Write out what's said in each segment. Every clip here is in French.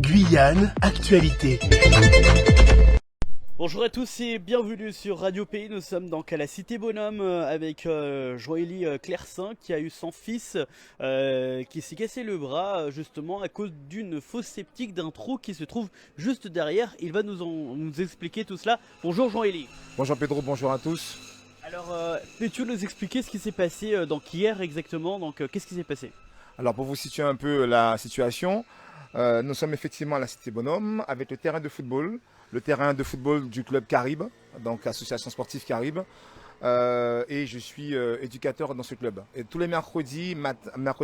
Guyane, actualité. Bonjour à tous et bienvenue sur Radio Pays. Nous sommes donc à la Cité Bonhomme avec Joëlie Clercin qui a eu son fils qui s'est cassé le bras justement à cause d'une fosse septique, d'un trou qui se trouve juste derrière. Il va nous expliquer tout cela. Bonjour Joëlie. Bonjour Pedro, bonjour à tous. Alors peux-tu nous expliquer ce qui s'est passé donc hier exactement, donc qu'est-ce qui s'est passé? Alors pour vous situer un peu la situation, nous sommes effectivement à la Cité Bonhomme avec le terrain de football du club Caribe, donc association sportive Caribe, et je suis éducateur dans ce club. Et tous les mercredis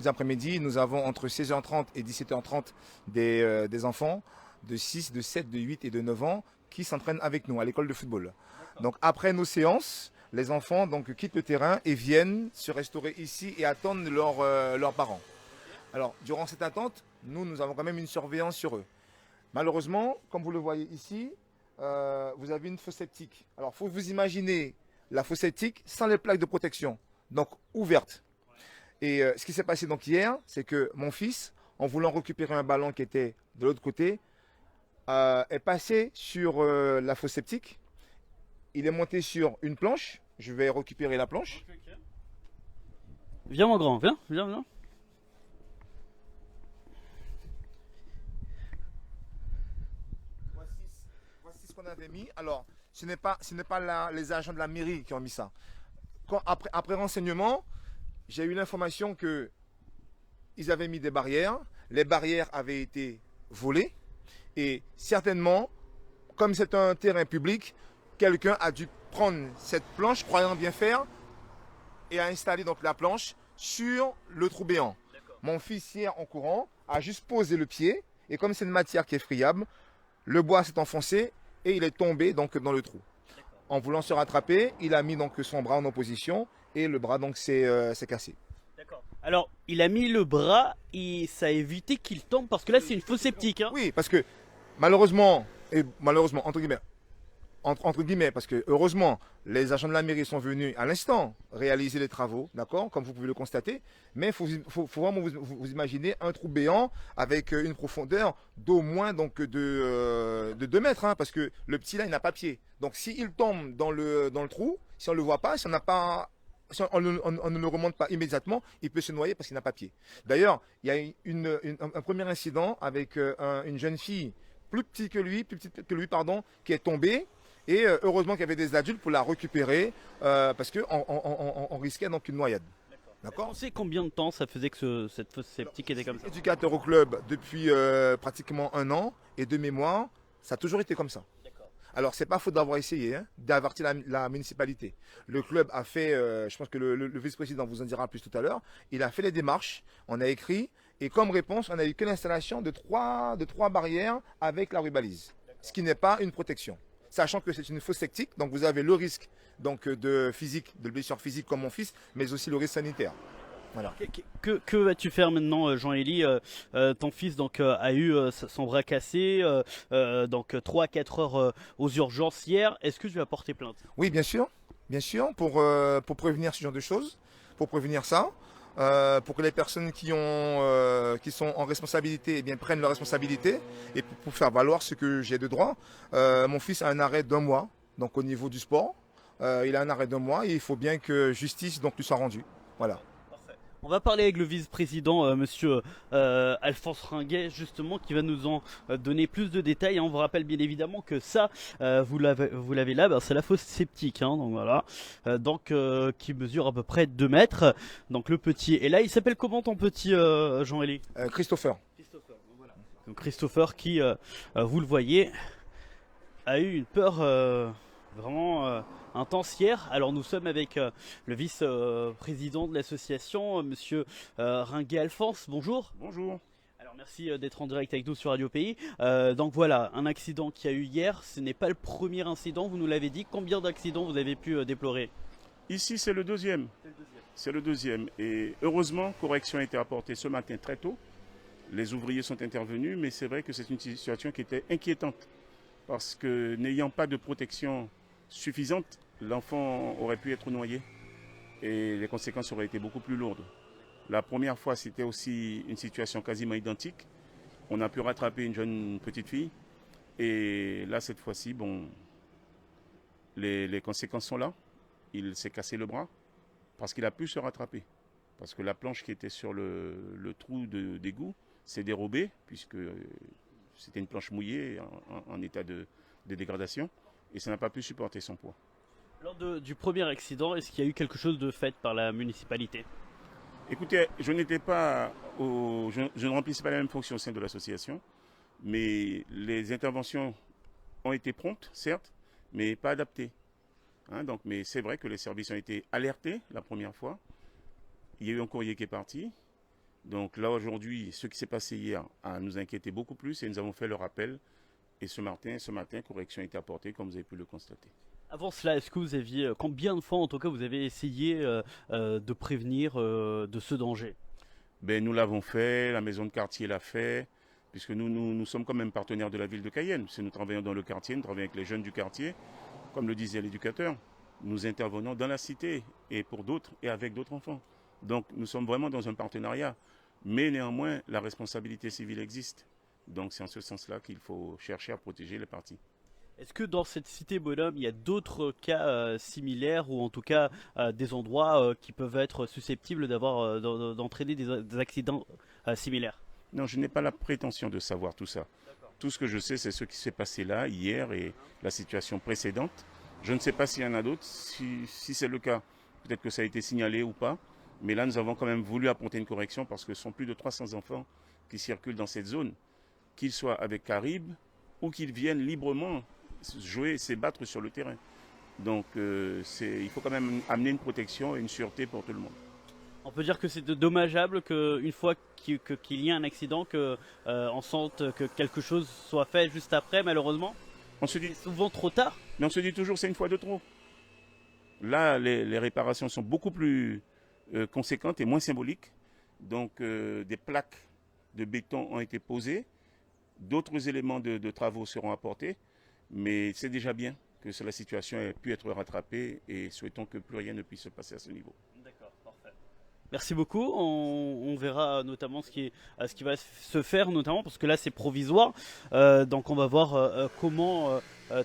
après-midi, nous avons entre 16h30 et 17h30 des enfants de 6, de 7, de 8 et de 9 ans qui s'entraînent avec nous à l'école de football. Donc après nos séances, les enfants donc quittent le terrain et viennent se restaurer ici et attendent leurs parents. Alors, durant cette attente, nous avons quand même une surveillance sur eux. Malheureusement, comme vous le voyez ici, vous avez une fosse septique. Alors, il faut vous imaginer la fosse septique sans les plaques de protection, donc ouverte. Et ce qui s'est passé donc hier, c'est que mon fils, en voulant récupérer un ballon qui était de l'autre côté, est passé sur la fosse septique. Il est monté sur une planche. Je vais récupérer la planche. Okay. Viens mon grand, viens. Voici ce qu'on avait mis. Alors, ce n'est pas les agents de la mairie qui ont mis ça. Après renseignement, j'ai eu l'information que ils avaient mis des barrières. Les barrières avaient été volées. Et certainement, comme c'est un terrain public, quelqu'un a dû prendre cette planche, croyant bien faire, et a installé donc la planche sur le trou béant. Mon fils hier en courant a juste posé le pied, et comme c'est une matière qui est friable, le bois s'est enfoncé et il est tombé donc dans le trou. En voulant se rattraper, il a mis donc son bras en opposition et le bras donc s'est cassé. Alors, il a mis le bras et ça a évité qu'il tombe parce que là c'est une fosse septique. Hein. Oui, parce que malheureusement, entre guillemets, parce que heureusement, les agents de la mairie sont venus à l'instant réaliser les travaux, d'accord, comme vous pouvez le constater, mais il faut vraiment vous imaginer un trou béant avec une profondeur d'au moins donc de 2 mètres, hein, parce que le petit là, il n'a pas pied. Donc s'il tombe dans le trou, si on ne le voit pas, si on ne le remonte pas immédiatement, il peut se noyer parce qu'il n'a pas pied. D'ailleurs, il y a un premier incident avec une jeune fille plus petite que lui, qui est tombée. Et heureusement qu'il y avait des adultes pour la récupérer parce qu'on risquait donc une noyade. D'accord. On sait combien de temps ça faisait que cette fosse septique était comme ça? Éducateur au club depuis pratiquement 1 an et de mémoire, ça a toujours été comme ça. Alors, c'est pas faute d'avoir essayé, hein, d'avertir la municipalité. Le club a fait, je pense que le vice-président vous en dira plus tout à l'heure, il a fait les démarches, on a écrit, et comme réponse, on a eu que l'installation de trois barrières avec la rubalise, ce qui n'est pas une protection. Sachant que c'est une fosse septique, donc vous avez le risque donc, de blessure physique comme mon fils, mais aussi le risque sanitaire. Voilà. Que vas-tu faire maintenant, Jean-Élie? Ton fils donc a eu son bras cassé, donc 3 à 4 heures aux urgences hier. Est-ce que tu vas porter plainte? Oui, bien sûr, pour prévenir ce genre de choses, pour prévenir ça, pour que les personnes qui sont en responsabilité eh bien, prennent leurs responsabilités et pour faire valoir ce que j'ai de droit. Mon fils a un arrêt d'1 mois, donc au niveau du sport, il a un arrêt d'1 mois et il faut bien que justice donc lui soit rendue. Voilà. On va parler avec le vice-président, monsieur Alphonse Ringuet, justement, qui va nous en donner plus de détails. On vous rappelle bien évidemment que ça, vous l'avez là, c'est la fosse septique, hein, donc voilà, qui mesure à peu près 2 mètres. Donc le petit est là. Il s'appelle comment ton petit, Jean-Élie? Christopher. Voilà. Donc Christopher qui, vous le voyez, a eu une peur vraiment intense hier. Alors nous sommes avec le vice-président de l'association, monsieur Ringuet Alphonse. Bonjour. Bonjour. Alors merci d'être en direct avec nous sur Radio Pays. Donc voilà, un accident qui a eu hier. Ce n'est pas le premier incident, vous nous l'avez dit. Combien d'accidents vous avez pu déplorer? Ici c'est le deuxième. C'est le deuxième. Et heureusement, correction a été apportée ce matin très tôt. Les ouvriers sont intervenus, mais c'est vrai que c'est une situation qui était inquiétante. Parce que n'ayant pas de protection suffisante, l'enfant aurait pu être noyé et les conséquences auraient été beaucoup plus lourdes. La première fois, c'était aussi une situation quasiment identique On a pu rattraper une jeune petite fille. Et là, cette fois-ci, bon, les conséquences sont là. Il s'est cassé le bras parce qu'il a pu se rattraper. Parce que la planche qui était sur le trou d'égout s'est dérobée, puisque c'était une planche mouillée en état de dégradation. Et ça n'a pas pu supporter son poids. Lors du premier accident, est-ce qu'il y a eu quelque chose de fait par la municipalité? Écoutez, je ne remplissais pas la même fonction au sein de l'association, mais les interventions ont été promptes, certes, mais pas adaptées. Donc, mais c'est vrai que les services ont été alertés la première fois. Il y a eu un courrier qui est parti. Donc là, aujourd'hui, ce qui s'est passé hier a nous inquiété beaucoup plus et nous avons fait le rappel. Et ce matin, correction a été apportée, comme vous avez pu le constater. Avant cela, est-ce que vous aviez, combien de fois en tout cas vous avez essayé de prévenir de ce danger? Nous l'avons fait, la maison de quartier l'a fait, puisque nous sommes quand même partenaires de la ville de Cayenne. Si nous travaillons dans le quartier, nous travaillons avec les jeunes du quartier. Comme le disait l'éducateur, nous intervenons dans la cité et pour d'autres et avec d'autres enfants. Donc nous sommes vraiment dans un partenariat. Mais néanmoins, la responsabilité civile existe. Donc c'est en ce sens-là qu'il faut chercher à protéger les parties. Est-ce que dans cette cité bonhomme, il y a d'autres cas similaires ou en tout cas des endroits qui peuvent être susceptibles d'entraîner des accidents similaires? Non, je n'ai pas la prétention de savoir tout ça. Tout ce que je sais, c'est ce qui s'est passé là, hier, et la situation précédente. Je ne sais pas s'il y en a d'autres. Si c'est le cas, peut-être que ça a été signalé ou pas. Mais là, nous avons quand même voulu apporter une correction parce que ce sont plus de 300 enfants qui circulent dans cette zone, qu'ils soient avec Caribe ou qu'ils viennent librement jouer, s'ébattre sur le terrain. Donc, il faut quand même amener une protection et une sûreté pour tout le monde. On peut dire que c'est dommageable qu'une fois qu'il y ait un accident, on sente que quelque chose soit fait juste après, malheureusement. On se dit c'est souvent trop tard. Mais on se dit toujours c'est une fois de trop. Là, les réparations sont beaucoup plus conséquentes et moins symboliques. Donc, des plaques de béton ont été posées. D'autres éléments de travaux seront apportés. Mais c'est déjà bien que la situation ait pu être rattrapée et souhaitons que plus rien ne puisse se passer à ce niveau. D'accord, parfait. Merci beaucoup. On verra notamment ce qui va se faire, notamment parce que là c'est provisoire. Donc on va voir comment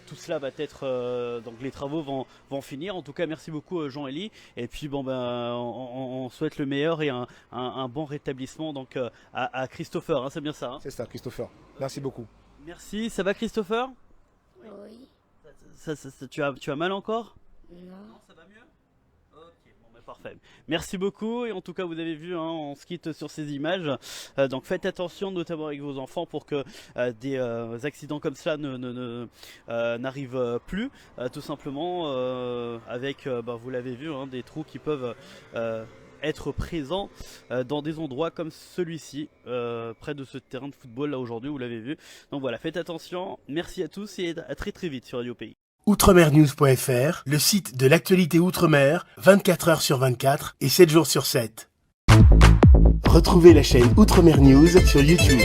tout cela va être. Donc les travaux vont finir. En tout cas, merci beaucoup Jean-Élie. Et puis on souhaite le meilleur et un bon rétablissement donc à Christopher. C'est bien ça. Hein? C'est ça, Christopher. Merci beaucoup. Merci. Ça va, Christopher? Oui. Tu as mal encore? Non. Ça va mieux? Ok, bon, parfait. Merci beaucoup et en tout cas vous avez vu, on se quitte sur ces images. Donc faites attention notamment avec vos enfants pour que des accidents comme cela n'arrivent plus. Tout simplement avec, vous l'avez vu, des trous qui peuvent être présents dans des endroits comme celui-ci, près de ce terrain de football là aujourd'hui, vous l'avez vu. Donc voilà, faites attention, merci à tous et à très très vite sur Radio Pays. Outremernews.fr, le site de l'actualité Outre-mer, 24 heures sur 24 et 7 jours sur 7. Retrouvez la chaîne Outremer News sur YouTube.